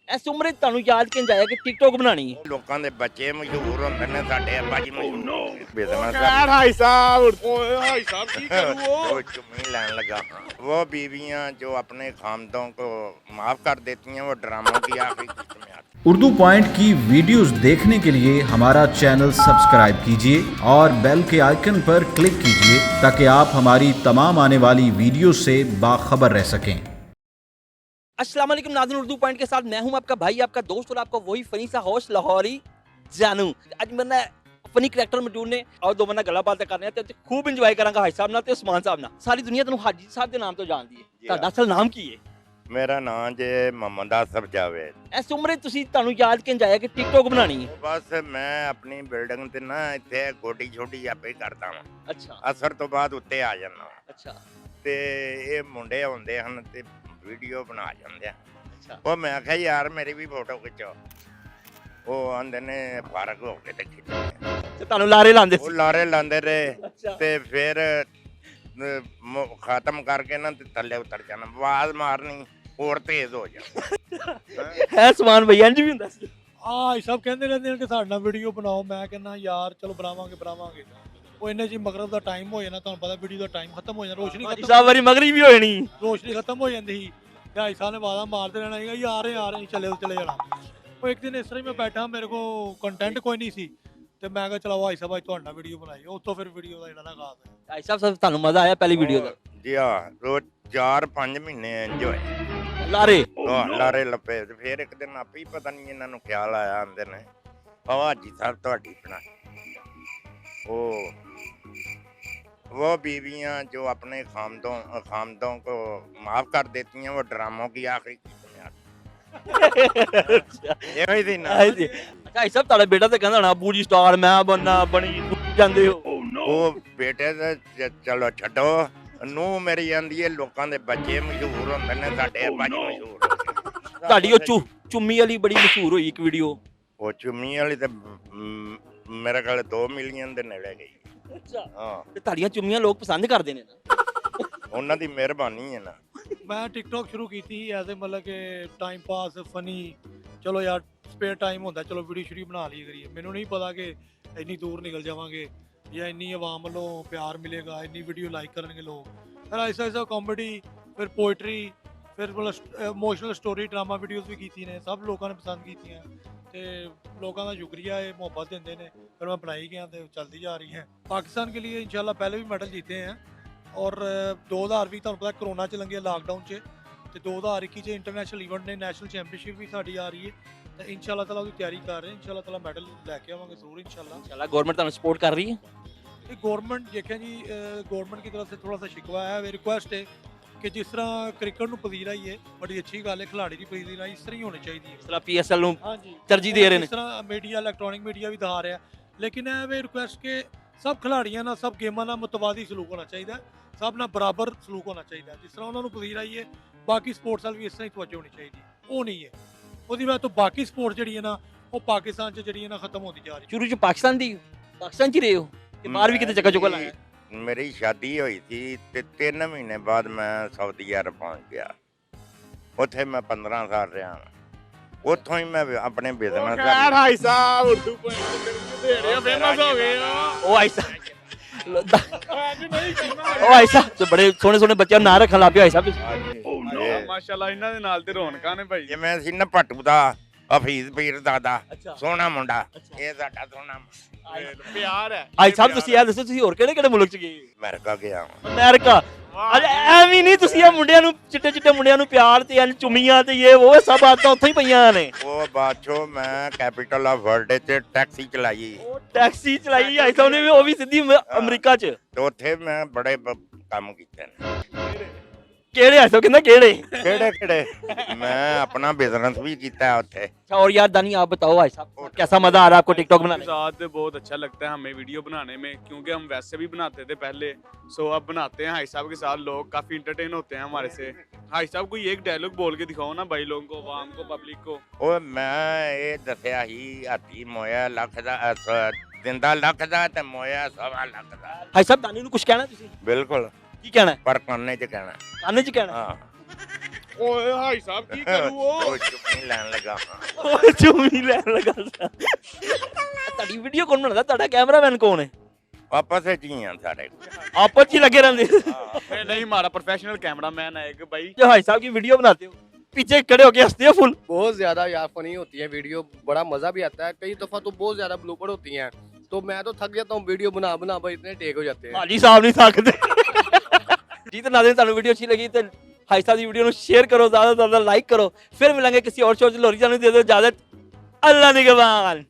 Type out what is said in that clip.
इस उम्र ਤੁਹਾਨੂੰ ਯਾਦ ਕਿੰਜ ਆਇਆ ਕਿ ਟਿਕਟੌਕ ਬਣਾਣੀ ਹੈ? ਲੋਕਾਂ ਦੇ ਬੱਚੇ ਮਸ਼ਹੂਰ ਹੁੰਦੇ ਨੇ ਸਾਡੇ ਅੱਬਾ ਜੀ ਮਸ਼ਹੂਰ ਬਿਜ਼ਨਸ भाई साहब ओए भाई साहब की करूं वो जो चुम्मी लाने लगा वो बीवियां जो अपने खामदों को माफ कर देती हैं वो ड्रामों की आखिरी किस्त में आती हैं। उर्दू पॉइंट की वीडियोस देखने के लिए हमारा चैनल सब्सक्राइब कीजिए और बेल के आइकन पर क्लिक कीजिए ताकि आप हमारी तमाम आने वाली वीडियो से बाखबर रह सकें। अस्सलाम वालेकुम नाज़रीन, उर्दू पॉइंट के साथ मैं हूं आपका भाई, आपका दोस्त और आपका वही फनी सा होस्ट लाहौरी जानू। ਅੱਜ ਮੈਂ ਫਨੀ ਕਰੈਕਟਰ ਮੌਜੂਦ ਨੇ और ਦੋ ਬੰਦਾ ਗੱਲਾਂ ਬਾਤਾਂ ਕਰਨੀਆਂ ਤੇ ਖੂਬ ਇੰਜੋਏ ਕਰਾਂਗਾ ਹਾਜੀ ਸਾਹਿਬ ਨਾਲ ਤੇ ਉਸਮਾਨ ਸਾਹਿਬ ਨਾਲ। ਸਾਰੀ ਦੁਨੀਆ ਤੁਹਾਨੂੰ ਹਾਜੀ ਸਾਹਿਬ ਦੇ ਨਾਮ ਤੋਂ ਜਾਣਦੀ ਹੈ। ਤੁਹਾਡਾ ਅਸਲ ਨਾਮ ਕੀ ਹੈ? मेरा नाम जे मोहम्मद आसफ जावेद। ਇਸ ਉਮਰੇ ਤੁਹਾਨੂੰ ਯਾਦ ਕਿੰਜ ਆਇਆ ਕਿ ਟਿਕਟੌਕ ਬਣਾਣੀ ਹੈ? बस मैं अपनी बिल्डिंग ते ना इत्थे गोडी छोटी आपे ही करदा वां, ਅੱਛਾ असर तो बाद उत्ते आ जाना ਅੱਛਾ ਤੇ ਇਹ ਮੁੰਡੇ ਆਉਂਦੇ ਹਨ ਤੇ ਵੀਡੀਓ ਬਣਾ ਜਾਂਦੇ ਆ। ਅੱਛਾ ਉਹ ਮੈਂ ਆਖਿਆ ਯਾਰ ਮੇਰੀ ਵੀ ਫੋਟੋ ਖਿੱਚੋ, ਉਹ ਆਂਦੇ ਨੇ ਫਾਰਗ ਹੋ ਕੇ ਤੇ ਖਿੱਚਣੀ। ਤੇ ਤੁਹਾਨੂੰ ਲਾਰੇ ਲਾਉਂਦੇ ਉਹ ਸੀ? ਲਾਰੇ ਲਾਉਂਦੇ ਰਹੇ ਅੱਛਾ ਤੇ ਫਿਰ ਖਤਮ ਕਰਕੇ ਨਾ ਤੇ ਥੱਲੇ ਉਤਰ ਜਾਣਾ, ਆਵਾਜ਼ ਮਾਰਨੀ ਹੋਰ ਤੇਜ਼ ਹੋ ਜਾਣਾ। ਹੈ ਸਮਾਨ ਭਈਆ ਇੰਜ ਵੀ ਹੁੰਦਾ ਸੀ? ਆਹ ਸਭ ਕਹਿੰਦੇ ਰਹਿੰਦੇ ਨੇ ਕਿ ਸਾਡੇ ਨਾਲ ਵੀਡੀਓ ਬਣਾਓ। ਮੈਂ ਕਹਿੰਦਾ ਯਾਰ ਚਲੋ ਬਣਾਵਾਂਗੇ ਉਹ ਇੰਨੇ ਜੀ ਮਗਰਬ ਦਾ ਟਾਈਮ ਹੋ ਜਾਣਾ, ਤੁਹਾਨੂੰ ਪਤਾ ਵੀਡੀਓ ਦਾ ਟਾਈਮ ਖਤਮ ਹੋ ਜਾਣਾ, ਰੋਸ਼ਨੀ ਹਾਜੀ ਖਤਮ ਸਾਹਿਬ ਵਾਰੀ ਮਗਰੀ ਵੀ ਹੋਣੀ। ਰੋਸ਼ਨੀ ਖਤਮ ਹੋ ਜਾਂਦੀ ਸੀ ਤੇ ਹਾਈ ਸਾਹਿਬ ਨੇ ਵਾਦਾ ਮਾਰਦੇ ਰਹਿਣਾ ਸੀਗਾ ਯਾਰ ਚਲੇ ਜਾਣਾ। ਉਹ ਇੱਕ ਦਿਨ ਇਸ ਤਰ੍ਹਾਂ ਹੀ ਮੈਂ ਬੈਠਾ, ਮੇਰੇ ਕੋਲ ਕੰਟੈਂਟ ਕੋਈ ਨਹੀਂ ਸੀ ਤੇ ਮੈਂ ਕਿਹਾ ਚਲੋ ਹਾਈ ਸਾਹਿਬ ਅੱਜ ਤੁਹਾਡਾ ਵੀਡੀਓ ਬਣਾਈ। ਉੱਥੋਂ ਫਿਰ ਵੀਡੀਓ ਦਾ ਜਿਹੜਾ ਨਾ ਆਗਾਜ਼ ਹੋਇਆ। ਹਾਜੀ ਸਾਹਿਬ ਤੁਹਾਨੂੰ ਮਜ਼ਾ ਆਇਆ ਪਹਿਲੀ ਵੀਡੀਓ ਦਾ? ਜੀ ਹਾਂ, ਰੋਜ਼ 4-5 ਮਹੀਨੇ ਇੰਜੋਏ ਲਾਰੇ ਲਾਰੇ ਲੱਪੇ ਤੇ ਫਿਰ ਇੱਕ ਦਿਨ ਆਪੇ ਹੀ ਪਤਾ ਨਹੀਂ ਇਹਨਾਂ ਨੂੰ ਖਿਆਲ ਆਇਆ, ਆਂਦੇ ਨੇ ਹਾਜੀ ਸਾਹਿਬ ਤੁਹਾਡੀ ਬਣਾਈ। वो बीवियां जो अपने खामदों को माफ कर देती हैं वो ड्रामों की आखिरी किस्त में आती हैं। ये वही थी ना। ਹਾਜੀ ਸਾਹਿਬ ਤੁਹਾਡਾ ਬੇਟਾ ਤੇ ਕਹਿੰਦਾ ਹੋਣਾ ਅਬੂ ਜੀ ਸਟਾਰ ਮੈਂ ਬਣਨਾ ਬਣੀ ਜਾਂਦੇ ਹੋ। ਉਹ ਬੇਟੇ ਤੇ ਚਲੋ ਛੱਡੋ, ਨੂੰ ਮੇਰੀ ਆਂਦੀ ਹੈ ਲੋਕਾਂ ਦੇ ਬੱਚੇ ਮਸ਼ਹੂਰ ਹੁੰਦੇ ਨੇ ਸਾਡੇ ਅੱਬਾ ਜੀ ਮਸ਼ਹੂਰ। ਤੁਹਾਡੀ ਉਹ ਚੁੰਮੀ ਵਾਲੀ ਬੜੀ ਮਸ਼ਹੂਰ ਹੋਈ ਇੱਕ ਵੀਡੀਓ। ਉਹ ਚੁੰਮੀ ਵਾਲੀ ਤੇ ਮੇਰੇ ਕੋਲ 2 ਮਿਲੀਅਨ ਦੇ ਨੇੜੇ ਗਈ। ਅੱਛਾ ਹਾਂ, ਤੇ ਤੁਹਾਡੀਆਂ ਚੁੰਮੀਆਂ ਲੋਕ ਪਸੰਦ ਕਰਦੇ ਨੇ ਨਾ? ਉਹਨਾਂ ਦੀ ਮਿਹਰਬਾਨੀ ਹੈ ਨਾ। ਮੈਂ ਟਿਕਟੌਕ ਸ਼ੁਰੂ ਕੀਤੀ ਐਜ਼ ਏ ਮਤਲਬ ਕਿ ਟਾਈਮ ਪਾਸ ਫਨੀ, ਚਲੋ ਯਾਰ ਸਪੇਅਰ ਟਾਈਮ ਹੁੰਦਾ ਚਲੋ ਵੀਡੀਓ ਬਣਾ ਲਈ ਕਰੀਏ। ਮੈਨੂੰ ਨਹੀਂ ਪਤਾ ਕਿ ਇੰਨੀ ਦੂਰ ਨਿਕਲ ਜਾਵਾਂਗੇ ਜਾਂ ਇੰਨੀ ਆਵਾਮ ਵੱਲੋਂ ਪਿਆਰ ਮਿਲੇਗਾ, ਇੰਨੀ ਵੀਡੀਓ ਲਾਈਕ ਕਰਨਗੇ ਲੋਕ। ਫਿਰ ਐਸਾ ਕਾਮੇਡੀ, ਫਿਰ ਪੋਇਟਰੀ, ਫਿਰ ਮਤਲਬ ਇਮੋਸ਼ਨਲ ਸਟੋਰੀ ਡਰਾਮਾ ਵੀਡੀਓਜ਼ ਵੀ ਕੀਤੀ ਨੇ, ਸਭ ਲੋਕਾਂ ਨੇ ਪਸੰਦ ਕੀਤੀਆਂ ਤੇ ਲੋਕਾਂ ਦਾ ਸ਼ੁਕਰੀਆ है, मोहब्बत देते हैं। फिर मैं बनाई गया तो चलती जा रही है। पाकिस्तान के लिए इंशाल्लाह पहले भी मेडल जीते हैं और 2000 भी ਤੁਹਾਨੂੰ ਪਤਾ ਕਰੋਨਾ ਚ ਲੰਘਿਆ ਲਾਕਡਾਊਨ ਚ, ਤੇ 2021 ਚ ਇੰਟਰਨੈਸ਼ਨਲ ਇਵੈਂਟ ਨੇ ਨੈਸ਼ਨਲ ਚੈਂਪੀਅਨਸ਼ਿਪ ਵੀ ਸਾਡੀ ਆ ਰਹੀ ਹੈ ਤੇ ਇਨਸ਼ਾਅੱਲਾ ਤਾਲਾ ਉਹਦੀ ਤਿਆਰੀ ਕਰ ਰਹੇ ਹਾਂ। ਇਨਸ਼ਾਅੱਲਾ ਤਾਲਾ ਮੈਡਲ ਲੈ ਕੇ ਆਵਾਂਗੇ ਜ਼ਰੂਰ ਇਨਸ਼ਾਅੱਲਾ। इंशाल्लाह गवर्नमेंट ਤੁਹਾਨੂੰ सपोर्ट कर रही है? ये गवर्नमेंट देखिए जी, गवर्नमेंट की तरफ से थोड़ा सा शिकवा है, रिक्वेस्ट है ਕਿ ਜਿਸ ਤਰ੍ਹਾਂ ਕ੍ਰਿਕਟ ਨੂੰ ਪਜ਼ੀਰ ਆਈ ਹੈ, ਬੜੀ ਅੱਛੀ ਗੱਲ ਹੈ, ਖਿਡਾਰੀ ਦੀ ਪਜ਼ੀਰ ਆਈ ਇਸ ਤਰ੍ਹਾਂ ਹੀ ਹੋਣੀ ਚਾਹੀਦੀ ਹੈ। ਇਸ ਤਰ੍ਹਾਂ ਪੀਐਸਐਲ ਨੂੰ ਹਾਂਜੀ ਤਰਜੀਹ ਦੇ ਰਹੇ ਨੇ। ਇਸ ਤਰ੍ਹਾਂ ਮੀਡੀਆ, ਇਲੈਕਟ੍ਰੋਨਿਕ ਮੀਡੀਆ ਵੀ ਦਿਖਾ ਰਿਹਾ, ਲੇਕਿਨ ਇਹ ਵੀ ਰਿਕੁਐਸਟ ਕਿ ਸਭ ਖਿਡਾਰੀਆਂ ਨਾਲ, ਸਭ ਗੇਮਾਂ ਨਾਲ ਮੁਤਵਾਦੀ ਸਲੂਕ ਹੋਣਾ ਚਾਹੀਦਾ, ਸਭ ਨਾਲ ਬਰਾਬਰ ਸਲੂਕ ਹੋਣਾ ਚਾਹੀਦਾ। ਜਿਸ ਤਰ੍ਹਾਂ ਉਹਨਾਂ ਨੂੰ ਪਜ਼ੀਰ ਆਈ ਹੈ, ਬਾਕੀ ਸਪੋਰਟਸ ਵੱਲ ਵੀ ਇਸ ਤਰ੍ਹਾਂ ਹੀ ਤਵੱਜੋ ਹੋਣੀ ਚਾਹੀਦੀ। ਉਹ ਨਹੀਂ ਹੈ, ਉਹਦੀ ਵਜ੍ਹਾ ਤੋਂ ਬਾਕੀ ਸਪੋਰਟ ਜਿਹੜੀ ਹੈ ਨਾ ਉਹ ਪਾਕਿਸਤਾਨ 'ਚ ਜਿਹੜੀ ਹੈ ਨਾ ਖਤਮ ਹੁੰਦੀ ਜਾ ਰਹੀ। ਸ਼ੁਰੂ ਚ ਪਾਕਿਸਤਾਨ ਚ ਹੀ ਰਹੇ ਹੋ ਕਿ ਬਾਹਰ ਵੀ ਕਿਤੇ ਜਗ੍ਹਾ ਜੁਗਾ ਲਾਇਆ? ਮੇਰੀ ਸ਼ਾਦੀ ਹੋਈ ਸੀ ਤੇ 3 ਮਹੀਨੇ ਬਾਅਦ ਮੈਂ ਸਾਊਦੀ ਅਰਬ ਪਹੁੰਚ ਗਿਆ। ਉੱਥੇ ਮੈਂ 15 ਸਾਲ ਰਿਹਾ। ਉੱਥੋਂ ਹੀ ਮੈਂ ਆਪਣੇ ਬਿਜ਼ਨਸ भाई साहब उर्दू पॉइंट फेमस हो गए ਉਹ ਆਇਸਾ ਉਹ ਆਇਸਾ ਤੇ ਬੜੇ ਸੋਹਣੇ ਸੋਹਣੇ ਬੱਚਿਆਂ ਨੂੰ ਨਾਂ ਰੱਖਣ ਲੱਗ ਪਿਆ ਆਇਸਾ ਵੀ। ਮਾਸ਼ਾਅੱਲਾ ਇਹਨਾਂ ਦੇ ਨਾਲ ਤੇ ਰੌਣਕਾਂ ਨੇ ਭਾਈ। ਜਿਵੇਂ ਸੀ ਨਾ ਭੱਟੂ ਦਾ ਹਫੀਜ਼ ਪੀਰ ਦਾਦਾ, ਅੱਛਾ ਸੋਹਣਾ ਮੁੰਡਾ, ਇਹ ਸਾਡਾ ਸੋਹਣਾ ਪਿਆਰ ਹੈ ਆਈ ਸਾਹਿਬ ਤੁਸੀਂ ਇਹ ਦੱਸੋ ਤੁਸੀਂ ਹੋਰ ਕਿਹੜੇ ਮੁਲਕ ਚ ਗਏ? ਅਮਰੀਕਾ ਗਿਆ ਵਾਂ। ਅਮਰੀਕਾ? ਅਰੇ ਐਵੇਂ ਨਹੀਂ, ਤੁਸੀਂ ਇਹ ਮੁੰਡਿਆਂ ਨੂੰ ਚਿੱਟੇ ਮੁੰਡਿਆਂ ਨੂੰ ਪਿਆਰ ਤੇ ਐਨ ਚੁੰਮੀਆਂ ਤੇ ਇਹ ਉਹ ਸਭ ਆਦਤਾਂ ਉੱਥੋਂ ਹੀ ਪਈਆਂ ਨੇ। ਉਹ ਬਾਅਦ ਮੈਂ ਕੈਪੀਟਲ ਆਫ ਵਰਲਡ 'ਚ ਟੈਕਸੀ ਚਲਾਈ ਟੈਕਸੀ ਚਲਾਈ ਆਈ ਸਾਹਿਬ ਨੇ ਵੀ, ਉਹ ਵੀ ਸਿੱਧੀ ਅਮਰੀਕਾ ਚ। ਤੇ ਉੱਥੇ ਮੈਂ ਬੜੇ ਕੰਮ ਕੀਤੇ ਨੇ। ਕਿਹੜੇ ਆਈ ਸਾਹਿਬ ਕਹਿੰਦਾ ਕਿਹੜੇ? ਕਿਹੜੇ मैं अपना बिजनेस भी किया है उत्थे। अच्छा और यार दानी आप बताओ भाई साहब कैसा मजा आ रहा है आपको टिकटॉक बनाने में? साथ बहुत अच्छा लगता है हमें वीडियो बनाने में, क्योंकि हम वैसे भी बनाते थे पहले, सो अब बनाते हैं हाई साहब के साथ। लोग काफी इंटरटेन होते हैं हमारे से। हाई साहब कोई एक डायलॉग बोल के दिखाओ ना भाई लोगों को, आवाम को, पब्लिक को। ਉਹ ਮੈਂ ਇਹ ਦੱਸਿਆ ਹੀ ਹਾਥੀ ਮੋਇਆ ਲੱਖ ਦਾ ਦਿੰਦਾ ਲੱਖ ਦਾ ਤੇ ਮੋਇਆ 1.25 ਲੱਖ ਦਾ। भाई साहब दानी ਨੂੰ ਕੁਝ ਕਹਿਣਾ ਤੁਸੀਂ? ਬਿਲਕੁਲ, ਕੀ ਕਹਿਣਾ? ਪਰ ਕੰਨੇ 'ਚ ਕਹਿਣਾ। ਕੰਨ 'ਚ ਕਹਿਣਾ? ਹਾਂ, ਓਏ ਭਾਈ ਸਾਹਿਬ ਕੀ ਕਰੂ ਉਹ ਉਹ ਚੁੰਮੀ ਲੈਣ ਲੱਗਾ ਹਾਂ। ਓਏ ਚੁੰਮੀ ਲੈਣ ਲੱਗਾ ਸਾਂ। ਤੁਹਾਡੀ ਵੀਡੀਓ ਕੌਣ ਬਣਾਉਂਦਾ? ਤੁਹਾਡਾ ਕੈਮਰਾਮੈਨ ਕੌਣ ਹੈ? ਆਪਸ ਵਿੱਚ ਹੀ ਆ ਸਾਡੇ। आपस ही लगे रहते हैं। नहीं हमारा प्रोफेशनल कैमरामैन है एक भाई। जो भाई साहब की वीडियो बनाते हो पीछे खड़े होके हंसते हो फुल? बहुत ज्यादा यार फनी होती है वीडियो, बड़ा मजा भी आता है। कई दफा तो बहुत ज्यादा ब्लूपर होती हैं, तो मैं तो थक जाता हूँ वीडियो बना बना भाई, इतने टेक हो जाते हैं। हाजी साहब नहीं थकते। जी तो नाज़रीन ਤੁਹਾਨੂੰ ਵੀਡੀਓ ਅੱਛੀ ਲੱਗੀ ਤੇ ਹਾਈ ਸਾਹਿਬ ਦੀ ਵੀਡੀਓ ਨੂੰ ਸ਼ੇਅਰ ਕਰੋ, ਜ਼ਿਆਦਾ ਤੋਂ ਜ਼ਿਆਦਾ ਲਾਈਕ ਕਰੋ। ਫਿਰ ਮਿਲਾਂਗੇ ਕਿਸੇ और शो ਚ। लोरी जाने दे दो इजाजत। अल्लाह निगहबान।